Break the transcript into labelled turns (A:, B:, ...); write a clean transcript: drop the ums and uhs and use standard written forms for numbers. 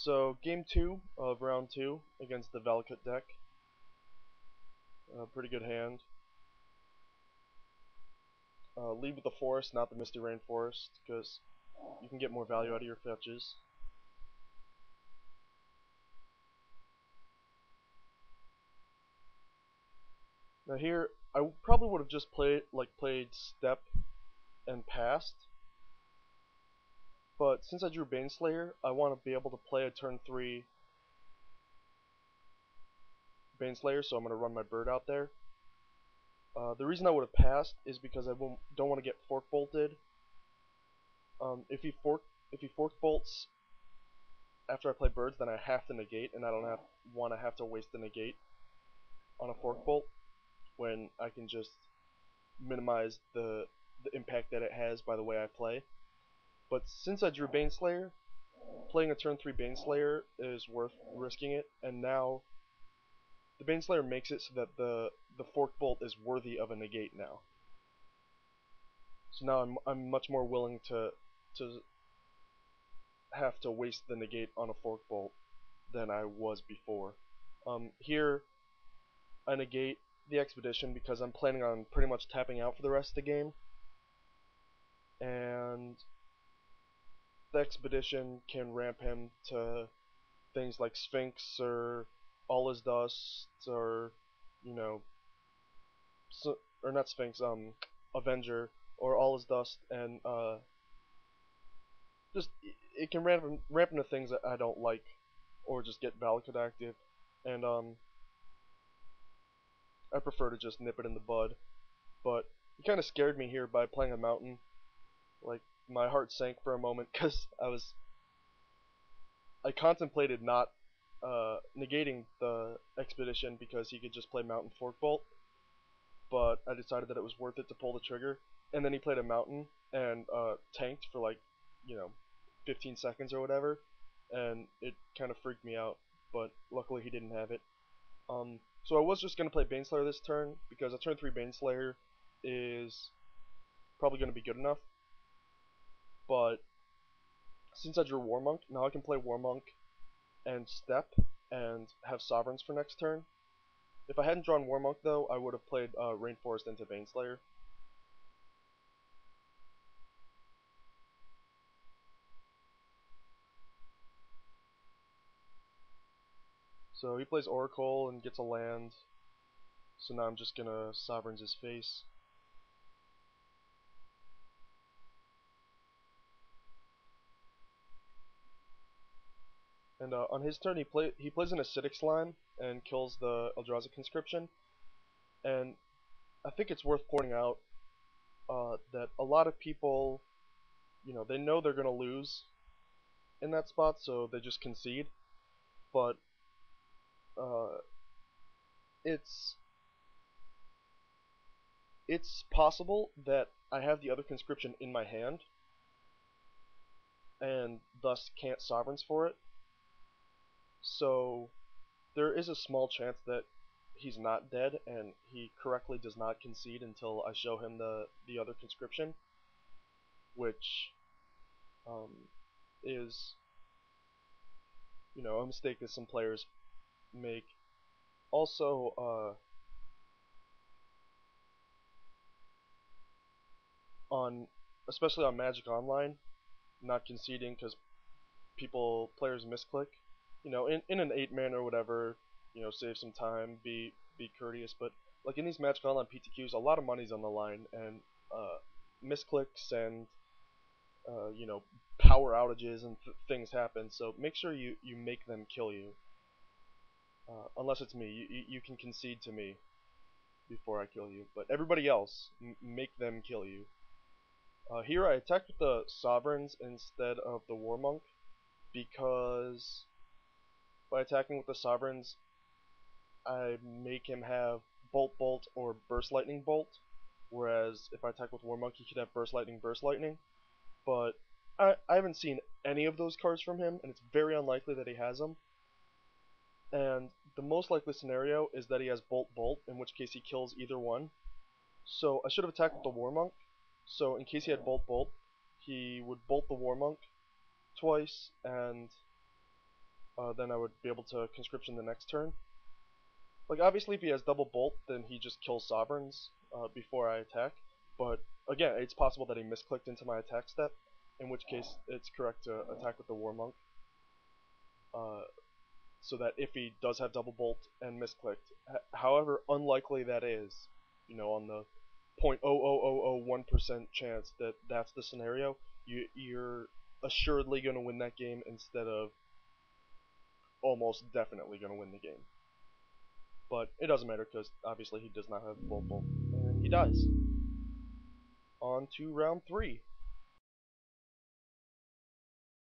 A: So, game 2 of round 2 against the Valakut deck. Pretty good hand. Lead with the Forest, not the Misty Rainforest, because you can get more value out of your fetches. Now here, I probably would have just played Step and passed. But since I drew Baneslayer, I want to be able to play a turn 3 Baneslayer, so I'm going to run my bird out there. The reason I would have passed is because I don't want to get fork bolted. If he fork bolts after I play birds, then I have to negate, and I don't want to have to waste the negate on a fork bolt when I can just minimize the impact that it has by the way I play. But since I drew Baneslayer, playing a turn 3 Baneslayer is worth risking it, and now the Baneslayer makes it so that the fork bolt is worthy of a negate now. So now I'm much more willing to have to waste the negate on a fork bolt than I was before. Here I negate the Expedition because I'm planning on pretty much tapping out for the rest of the game, and the Expedition can ramp him to things like Sphinx or All Is Dust, or or not Sphinx, Avenger, or All Is Dust, and just it can ramp into things that I don't like, or just get Valakut active, and I prefer to just nip it in the bud. But he kind of scared me here by playing a mountain. Like, my heart sank for a moment because I contemplated not negating the Expedition because he could just play Mountain Fork Bolt, but I decided that it was worth it to pull the trigger. And then he played a mountain and tanked for 15 seconds or whatever, and it kind of freaked me out, but luckily he didn't have it. So I was just going to play Baneslayer this turn, because a turn 3 Baneslayer is probably going to be good enough. But since I drew Warmonk, now I can play Warmonk and Step and have Sovereigns for next turn. If I hadn't drawn Warmonk though, I would have played Rainforest into Baneslayer. So he plays Oracle and gets a land. So now I'm just gonna Sovereigns his face. And on his turn, he plays an Acidic Slime and kills the Eldrazi Conscription. And I think it's worth pointing out that a lot of people, they know they're gonna lose in that spot, so they just concede. But it's possible that I have the other Conscription in my hand, and thus can't Sovereigns for it. So there is a small chance that he's not dead, and he correctly does not concede until I show him the other Conscription, which is a mistake that some players make. Also, especially on Magic Online, not conceding because players misclick. In an 8-man or whatever, save some time, be courteous. But like in these Magic Online PTQs, a lot of money's on the line, and misclicks and power outages and things happen. So make sure you make them kill you. Unless it's me, you can concede to me before I kill you. But everybody else, make them kill you. Here I attacked with the Sovereigns instead of the Warmonk, because by attacking with the Sovereigns, I make him have Bolt Bolt or Burst Lightning Bolt, whereas if I attack with Warmonk, he could have Burst Lightning Burst Lightning. But I haven't seen any of those cards from him, and it's very unlikely that he has them. And the most likely scenario is that he has Bolt Bolt, in which case he kills either one. So I should have attacked with the Warmonk. So in case he had Bolt Bolt, he would bolt the Warmonk twice, and then I would be able to conscription the next turn. Like, obviously if he has double bolt, then he just kills sovereigns before I attack. But again, it's possible that he misclicked into my attack step, in which case it's correct to attack with the War Monk. So that if he does have double bolt and misclicked, however unlikely that is, on the 0.00001% chance that that's the scenario, you're assuredly going to win that game instead of almost definitely going to win the game. But it doesn't matter because obviously he does not have bolt, and he dies. On to round 3.